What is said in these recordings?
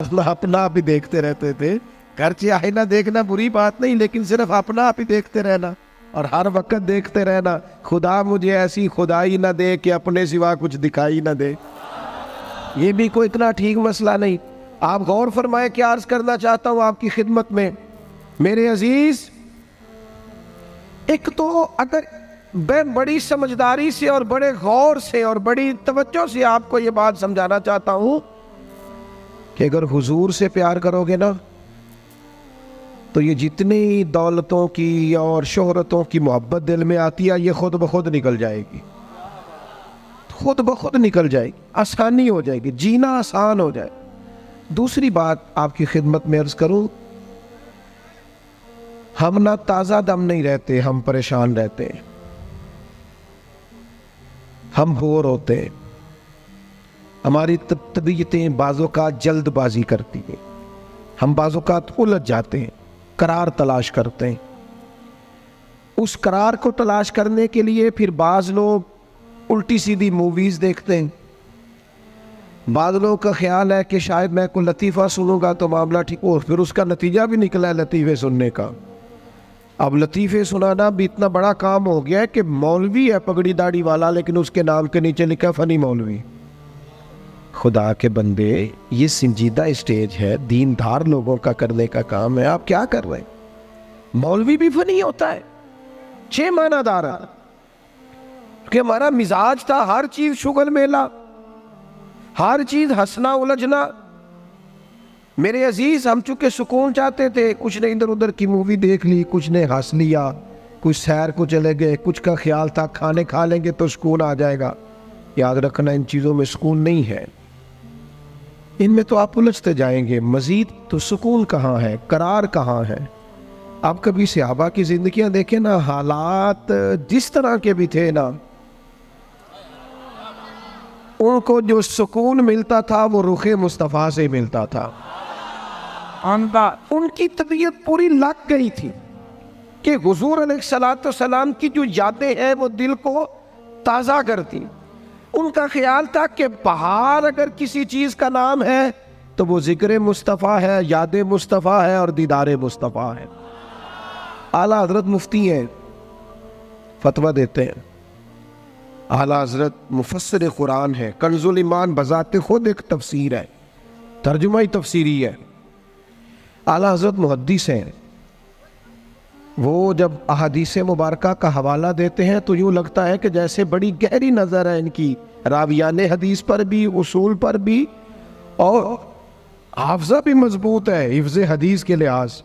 अपना आप ही देखते रहते थे। घर से आईना देखना बुरी बात नहीं, लेकिन सिर्फ अपना आप ही देखते रहना और हर वक्त देखते रहना, खुदा मुझे ऐसी खुदाई ना दे कि अपने सिवा कुछ दिखाई ना दे। ये भी कोई इतना ठीक मसला नहीं। आप गौर फरमाए, क्या अर्ज करना चाहता हूं आपकी खिदमत में मेरे अजीज। एक तो अगर मैं बड़ी समझदारी से और बड़े गौर से और बड़ी तवज्जो से आपको ये बात समझाना चाहता हूं कि अगर हुजूर से प्यार करोगे ना, तो ये जितनी दौलतों की और शोहरतों की मोहब्बत दिल में आती है, ये खुद ब खुद निकल जाएगी, खुद ब खुद निकल जाएगी, आसानी हो जाएगी, जीना आसान हो जाए। दूसरी बात आपकी खिदमत में अर्ज करूं, हम ना ताज़ा दम नहीं रहते, हम परेशान रहते हैं, हम बोर होते हैं, हमारी तबीयतें बाज़ोकात जल्दबाजी करती हैं, हम बाज़ोकात उलझ जाते हैं, करार तलाश करते हैं। उस करार को तलाश करने के लिए फिर बाज़ लोग उल्टी सीधी मूवीज़ देखते हैं। बाज़ लोगों का ख्याल है कि शायद मैं कोई लतीफ़ा सुनूंगा तो मामला ठीक हो, फिर उसका नतीजा भी निकला है लतीफ़े सुनने का। अब लतीफ़े सुनाना भी इतना बड़ा काम हो गया है कि मौलवी है पगड़ी दाढ़ी वाला, लेकिन उसके नाम के नीचे लिखा फ़नी मौलवी। खुदा के बंदे, ये संजीदा स्टेज है, दीनदार लोगों का करने का काम है, आप क्या कर रहे हैं? मौलवी भी फनी होता है, 6 मानादार है कि हमारा मिजाज था हर चीज शुगल मेला, हर चीज हंसना उलझना। मेरे अजीज, हम चूंकि सुकून चाहते थे, कुछ ने इधर उधर की मूवी देख ली, कुछ ने हंस लिया, कुछ सैर को चले गए, कुछ का ख्याल था खाने खा लेंगे तो सुकून आ जाएगा। याद रखना, इन चीज़ों में सुकून नहीं है, इनमें तो आप उलझते जाएंगे। मजीद तो सुकून कहाँ है, करार कहाँ है? आप कभी सहाबा की जिंदगियां देखें ना, हालात जिस तरह के भी थे ना, उनको जो सुकून मिलता था वो रुखे मुस्तफ़ा से मिलता था। उनकी तबीयत पूरी लग गई थी कि हुजूर अलैहिस्सलाम की जो यादें हैं वो दिल को ताज़ा करती। उनका ख्याल था कि बाहर अगर किसी चीज़ का नाम है तो वो जिक्र मुस्तफ़ा है, याद मुस्तफ़ा है और दीदार मुस्तफ़ा है। आला हजरत मुफ्ती हैं, फतवा देते हैं। आला हजरत मुफस्सिर कुरान है, कंजुल ईमान बजाते खुद एक तफसीर है, तर्जुमा ही तफसीरी है। आला हजरत मुहद्दिस हैं, वो जब अहादीस मुबारका का हवाला देते हैं तो यूँ लगता है कि जैसे बड़ी गहरी नज़र है इनकी, रावियाने हदीस पर भी, उसूल पर भी, और हाफजा भी मजबूत है हिफ्ज़े हदीस के लिहाज।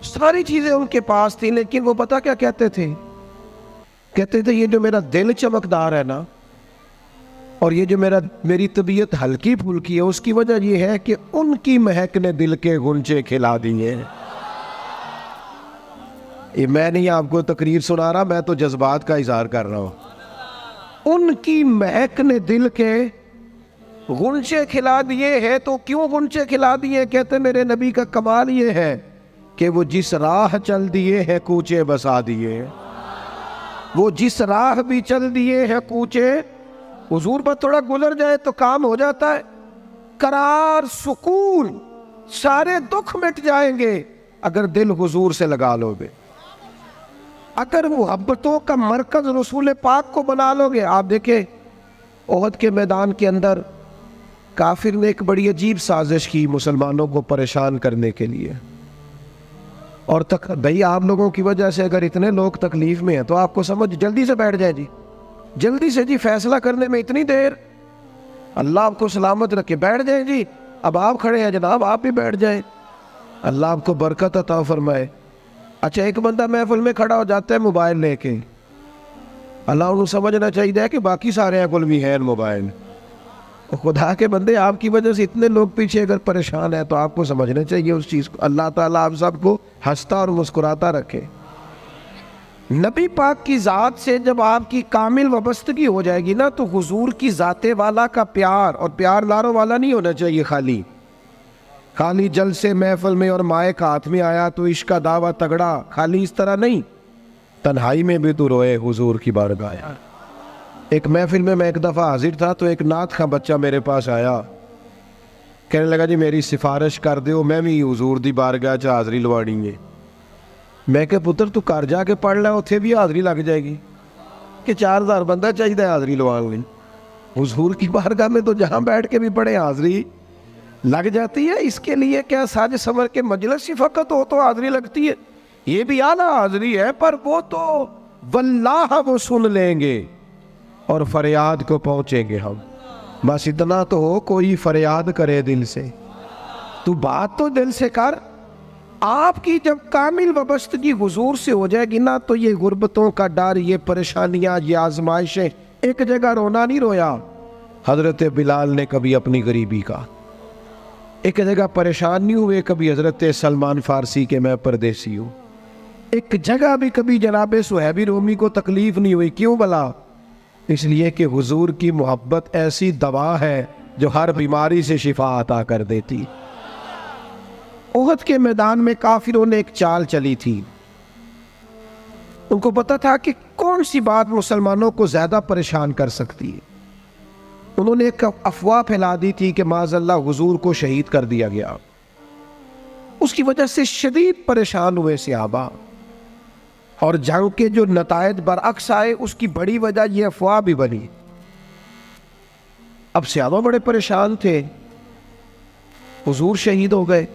सारी चीज़ें उनके पास थी, लेकिन वो पता क्या कहते थे? कहते थे ये जो मेरा दिल चमकदार है ना, और ये जो मेरी तबीयत हल्की फुल्की है, उसकी वजह ये है कि उनकी महक ने दिल के गुंचे खिला दिए। ये मैं नहीं आपको तकरीर सुना रहा, मैं तो जज्बात का इजहार कर रहा हूं। उनकी महक ने दिल के गुंचे खिला दिए हैं। तो क्यों गुंचे खिला दिए? कहते मेरे नबी का कमाल ये है कि वो जिस राह चल दिए हैं कूचे बसा दिए। वो जिस राह भी चल दिए हैं कूचे, हुजूर पर थोड़ा गुजर जाए तो काम हो जाता है। करार, सुकून, सारे दुख मिट जाएंगे अगर दिल हुजूर से लगा लोगे। अगर मुहब्बतों का मरकज रसूल पाक को बना लोगे। आप देखें ओहद के मैदान के अंदर काफिर ने एक बड़ी अजीब साजिश की मुसलमानों को परेशान करने के लिए। और तक भाई आप लोगों की वजह से अगर इतने लोग तकलीफ में हैं तो आपको समझ जल्दी से बैठ जाए जी, जल्दी से जी, फैसला करने में इतनी देर, अल्लाह आपको सलामत रखे, बैठ जाए जी। अब आप खड़े हैं जनाब, आप भी बैठ जाए, अल्लाह आपको बरकत अता फरमाए। अच्छा, एक बंदा महफिल में खड़ा हो जाता है मोबाइल लेके, अल्लाह उन्हें समझना चाहिए कि बाकी सारे कुल भी है मोबाइल। खुदा के बंदे, आपकी वजह से इतने लोग पीछे अगर परेशान है तो आपको समझना चाहिए उस चीज़ को। अल्लाह ताला आप सबको हंसता और मुस्कुराता रखे। नबी पाक की ज़ात से जब आपकी कामिल वाबस्तगी हो जाएगी ना, तो हुजूर की ज़ाते वाला का प्यार, और प्यार लारों वाला नहीं होना चाहिए, खाली जल से महफिल में और माए का हाथ में आया तो इश्क का दावा तगड़ा, खाली इस तरह नहीं। तन्हाई में भी तो रोए हुजूर की बारगाह। एक महफिल में मैं एक दफ़ा हाजिर था तो एक नात का बच्चा मेरे पास आया, कहने लगा जी मेरी सिफारिश कर दो, मैं भी हजूर दी बारगाह च हाज़री लवानी है। मैं क्या पुत्र तू घर जाके पढ़ लै, उत्थे भी हाज़री लग जाएगी कि 4000 बंदा चाहिए हाज़री लवाने लई। हुजूर की बारगाह में तो जहाँ बैठ के भी पढ़े हाज़री लग जाती है। इसके लिए क्या साज समर के मजलिस ही फ़कत हो तो हाज़री लगती है? ये भी आला हाज़री है, पर वो तो वल्लाह वो सुन लेंगे और फरियाद को पहुँचेंगे हम। बस इतना तो हो, कोई फरियाद करे दिल से, तू बात तो दिल से कर। आपकी जब कामिल वाबस्तगी हुजूर से हो जाएगी ना, तो ये गुर्बतों का डर, ये परेशानियाँ, ये आजमाइशें, एक जगह रोना नहीं रोया हज़रत बिलाल ने कभी अपनी गरीबी का, एक जगह परेशान नहीं हुए कभी हज़रत सलमान फ़ारसी के मैं परदेसी हूँ, एक जगह भी कभी जनाब सुहैबी रूमी को तकलीफ़ नहीं हुई। क्यों भला? इसलिए कि हुजूर की मोहब्बत ऐसी दवा है जो हर बीमारी से शिफा अता कर देती। ओहद के मैदान में काफिरों ने एक चाल चली थी। उनको पता था कि कौन सी बात मुसलमानों को ज्यादा परेशान कर सकती है। उन्होंने एक अफवाह फैला दी थी कि माज़अल्लाह हुजूर को शहीद कर दिया गया। उसकी वजह से शदीद परेशान हुए सहाबा, और जंग के जो नतायज बरअक्स आए उसकी बड़ी वजह यह अफवाह भी बनी। अब सहाबा बड़े परेशान थे, हुजूर शहीद हो गए।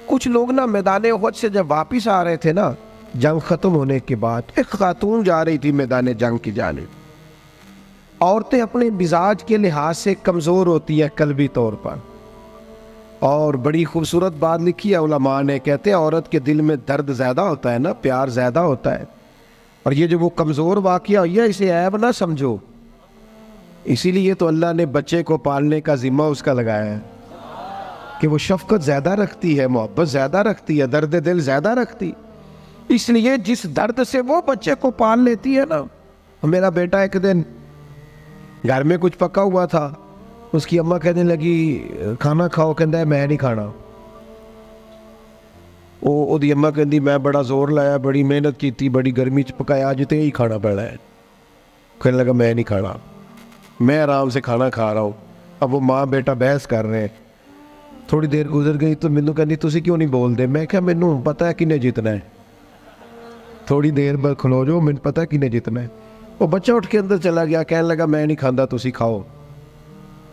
कुछ लोग ना मैदान उहद से जब वापिस आ रहे थे ना, जंग खत्म होने के बाद, एक खातून जा रही थी मैदान जंग की जानिब। औरतें अपने मिजाज के लिहाज से कमज़ोर होती हैं कल्बी तौर पर, और बड़ी खूबसूरत बात लिखी है उलमा ने, कहते हैं औरत के दिल में दर्द ज़्यादा होता है ना, प्यार ज़्यादा होता है, और ये जो वो कमज़ोर वाक़या हुई है इसे ऐब ना समझो। इसीलिए तो अल्लाह ने बच्चे को पालने का ज़िम्मा उसका लगाया है कि वो शफ़क़त ज़्यादा रखती है, मोहब्बत ज़्यादा रखती है, दर्द दिल ज़्यादा रखती। इसलिए जिस दर्द से वो बच्चे को पाल लेती है ना। मेरा बेटा एक दिन घर में कुछ पका हुआ था, उसकी अम्मा कहने लगी खाना खाओ, कहता है मैं नहीं खाना। ओदी अम्मा कहती मैं बड़ा जोर लाया, बड़ी मेहनत की थी, बड़ी गर्मी च पकाया, अज तो यही खाना पैना है। कहने लगा मैं नहीं खाना, मैं आराम से खाना खा रहा हूँ। अब वो माँ बेटा बहस कर रहे हैं। थोड़ी देर गुजर गई तो मैनू कहती तुसी क्यों नहीं बोलते? मैं क्या मैनू पता है किन्ने जितना है, थोड़ी देर बाद खलो जाओ, मैनू पता है किन्ने जितना है। वो बच्चा उठ के अंदर चला गया, कहने लगा मैं नहीं खाता, तुसी खाओ।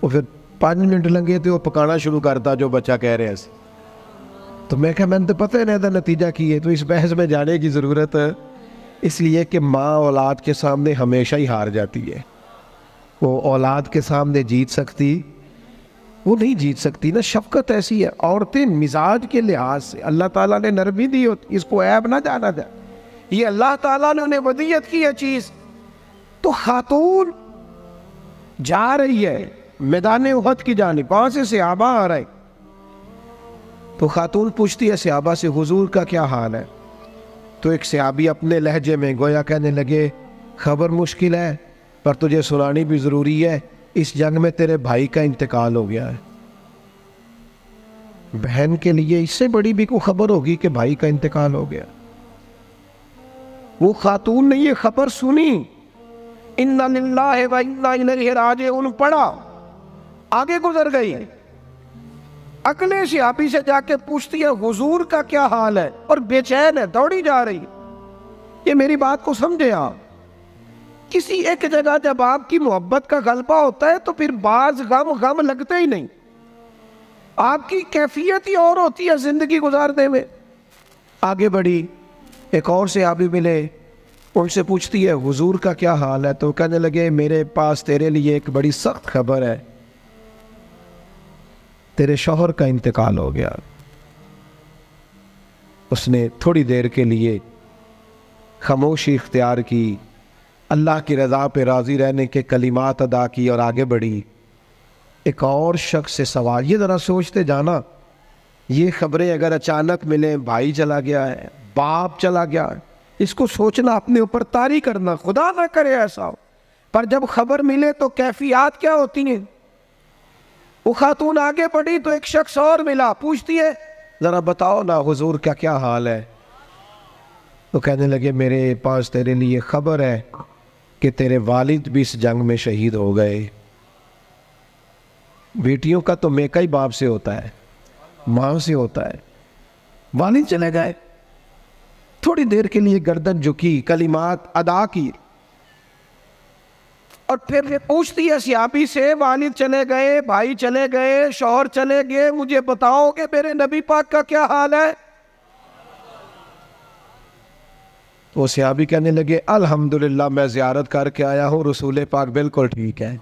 वो फिर 5 मिनट लगे तो वो पकाना शुरू करता जो बच्चा कह रहे हैं। तो मैं क्या मैंने तो पता है ना नतीजा की है, तो इस बहस में जाने की ज़रूरत है। इसलिए कि माँ औलाद के सामने हमेशा ही हार जाती है। वो औलाद के सामने जीत सकती, वो नहीं जीत सकती ना। शफकत ऐसी है। औरतें मिजाज के लिहाज से अल्लाह ताला ने नरमी दी होती, इसको ऐब ना जाना जाए, ये अल्लाह ताला ने उन्हें वदियत की है चीज़। तो खातून जा रही है मैदान उहद की जानिब, वहाँ से सहाबा आ रहे। तो खातून पूछती है सहाबा से हुजूर का क्या हाल है? तो एक सहाबी अपने लहजे में गोया कहने लगे खबर मुश्किल है, पर तुझे सुनानी भी ज़रूरी है। इस जंग में तेरे भाई का इंतकाल हो गया है। बहन के लिए इससे बड़ी भी कोई खबर होगी कि भाई का इंतकाल हो गया? वो खातून ने ये खबर सुनी, इन्ना लिल्लाहि व इन्ना इलैहि राजिऊन पढ़ा, आगे गुजर गई। अगले सहाबी से जाके पूछती है हुजूर का क्या हाल है, और बेचैन है, दौड़ी जा रही। ये मेरी बात को समझे आप। किसी एक जगह जब आपकी मोहब्बत का गलबा होता है तो फिर बाज गम लगते ही नहीं। आपकी कैफियत ही और होती है जिंदगी गुजारने में। आगे बढ़ी, एक और सहाबी मिले, उनसे पूछती है हुजूर का क्या हाल है? तो कहने लगे मेरे पास तेरे लिए एक बड़ी सख्त खबर है, तेरे शौहर का इंतकाल हो गया। उसने थोड़ी देर के लिए खामोशी इख्तियार की, अल्लाह की रज़ा पे राज़ी रहने के कलिमात अदा की और आगे बढ़ी। एक और शख्स से सवाल, ये ज़रा सोचते जाना, ये खबरें अगर अचानक मिले, भाई चला गया है, बाप चला गया है, इसको सोचना, अपने ऊपर तारी करना, खुदा ना करे ऐसा हो। पर जब खबर मिले तो कैफियत क्या होती है। वो खातून आगे बढ़ी तो एक शख्स और मिला, पूछती है ज़रा बताओ ना हुजूर का क्या हाल है? तो कहने लगे मेरे पास तेरे लिए खबर है कि तेरे वालिद भी इस जंग में शहीद हो गए। बेटियों का तो मेका ही बाप से होता है, माँ से होता है। वालिद चले गए, थोड़ी देर के लिए गर्दन झुकी, कलिमात अदा की, और फिर पूछती है सियाबी से, वालिद चले गए, भाई चले गए, शौहर चले गए, मुझे बताओ कि मेरे नबी पाक का क्या हाल है। तो सियाबी कहने लगे, अल्हम्दुलिल्लाह मैं ज़ियारत करके आया हूँ, रसूल पाक बिल्कुल ठीक है।